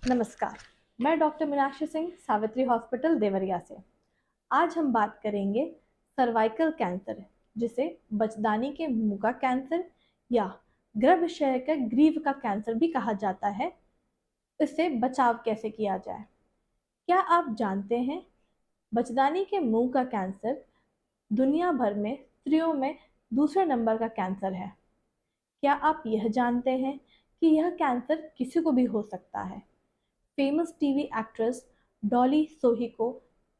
नमस्कार। मैं doctor Meenakshi Singh, Savitri hospital Deoria से। आज हम बात करेंगे सर्वाइकल कैंसर, जिसे बचदानी के मुंह का कैंसर या गर्भाशय के ग्रीव का कैंसर भी कहा जाता है। इससे बचाव कैसे किया जाए? क्या आप जानते हैं, बचदानी के मुंह का कैंसर दुनिया भर में स्त्रियों में दूसरे नंबर का कैंसर है। क्या आप यह जानते हैं कि यह कैंसर किसी को भी हो सकता है? फेमस टीवी एक्ट्रेस डॉली सोहिको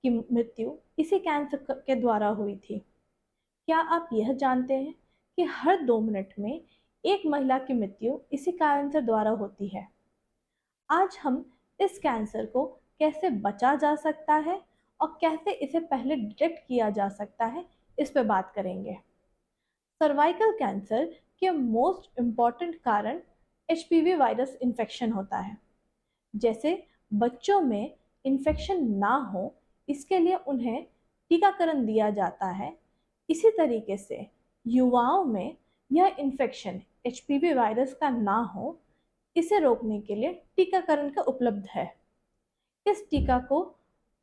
की मृत्यु इसी कैंसर के द्वारा हुई थी। क्या आप यह जानते हैं कि हर 2 मिनट में एक महिला की मृत्यु इसी कैंसर द्वारा होती है? आज हम इस कैंसर को कैसे बचा जा सकता है और कैसे इसे पहले डिटेक्ट किया जा सकता है, इस पर बात करेंगे। सर्वाइकल कैंसर के मोस्ट इम्पॉर्टेंट कारण एचपीवी वायरस इन्फेक्शन होता है। जैसे बच्चों में इन्फेक्शन ना हो, इसके लिए उन्हें टीकाकरण दिया जाता है। इसी तरीके से युवाओं में यह इन्फेक्शन एचपीवी वायरस का ना हो, इसे रोकने के लिए टीकाकरण का उपलब्ध है। इस टीका को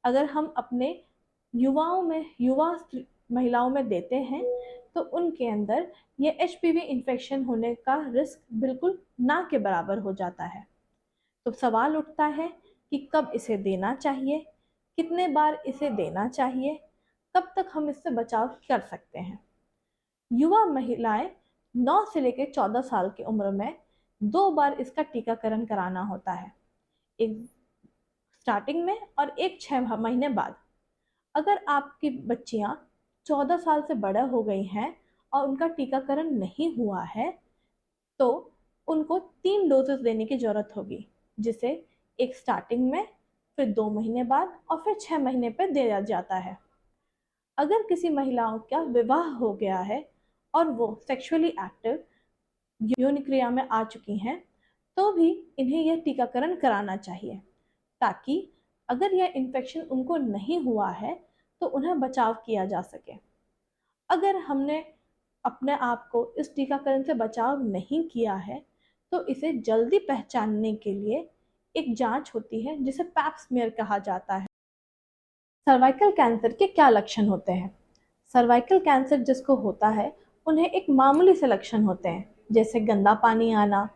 अगर हम अपने युवा महिलाओं में देते हैं तो उनके अंदर यह एचपीवी इन्फेक्शन होने का रिस्क बिल्कुल ना के बराबर हो जाता है। तो सवाल उठता है कि कब इसे देना चाहिए, कितने बार इसे देना चाहिए, कब तक हम इससे बचाव कर सकते हैं। युवा महिलाएं 9 से लेकर 14 साल की उम्र में 2 बार इसका टीकाकरण कराना होता है, एक स्टार्टिंग में और एक 6 महीने बाद। अगर आपकी बच्चियां 14 साल से बड़ा हो गई हैं और उनका टीकाकरण नहीं हुआ है तो उनको 3 डोजेस देने की जरूरत होगी, जिसे एक स्टार्टिंग में, फिर 2 महीने बाद और फिर 6 महीने पर दिया जाता है। अगर किसी महिलाओं का विवाह हो गया है और वो सेक्सुअली एक्टिव यौन क्रिया में आ चुकी हैं तो भी इन्हें यह टीकाकरण कराना चाहिए, ताकि अगर यह इन्फेक्शन उनको नहीं हुआ है तो उन्हें बचाव किया जा सके। अगर हमने अपने आप को इस टीकाकरण से बचाव नहीं किया है तो इसे जल्दी पहचानने के लिए एक जांच होती है जिसे पैप स्मीयर कहा जाता है। सर्वाइकल कैंसर के क्या लक्षण होते हैं? सर्वाइकल कैंसर जिसको होता है उन्हें एक मामूली से लक्षण होते हैं, जैसे गंदा पानी आना,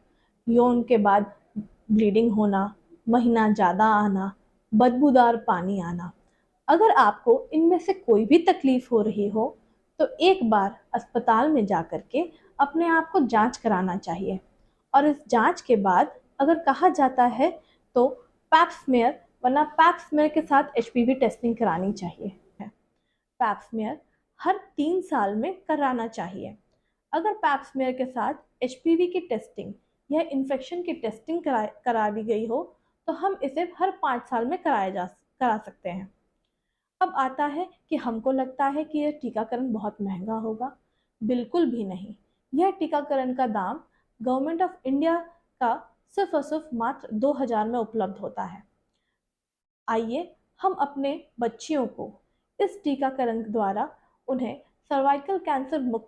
यौन के बाद ब्लीडिंग होना, महीना ज़्यादा आना, बदबूदार पानी आना। अगर आपको इनमें से कोई भी तकलीफ हो रही हो तो एक बार अस्पताल में जा कर के अपने आप को जांच कराना चाहिए। और इस जांच के बाद अगर कहा जाता है तो पैप स्मीयर, वरना पैप स्मीयर के साथ एचपीवी टेस्टिंग करानी चाहिए। पैप स्मीयर हर 3 साल में कराना चाहिए। अगर पैप स्मीयर के साथ एचपीवी की टेस्टिंग या इन्फेक्शन की टेस्टिंग करा दी गई हो तो हम इसे हर 5 साल में करा सकते हैं। अब आता है कि हमको लगता है कि यह टीकाकरण बहुत महंगा होगा। बिल्कुल भी नहीं। यह टीकाकरण का दाम गवर्नमेंट ऑफ इंडिया का सिर्फ और सिर्फ मात्र 2000 में उपलब्ध होता है। आइए हम अपने बच्चियों को इस टीकाकरण द्वारा उन्हें सर्वाइकल कैंसर मुक्त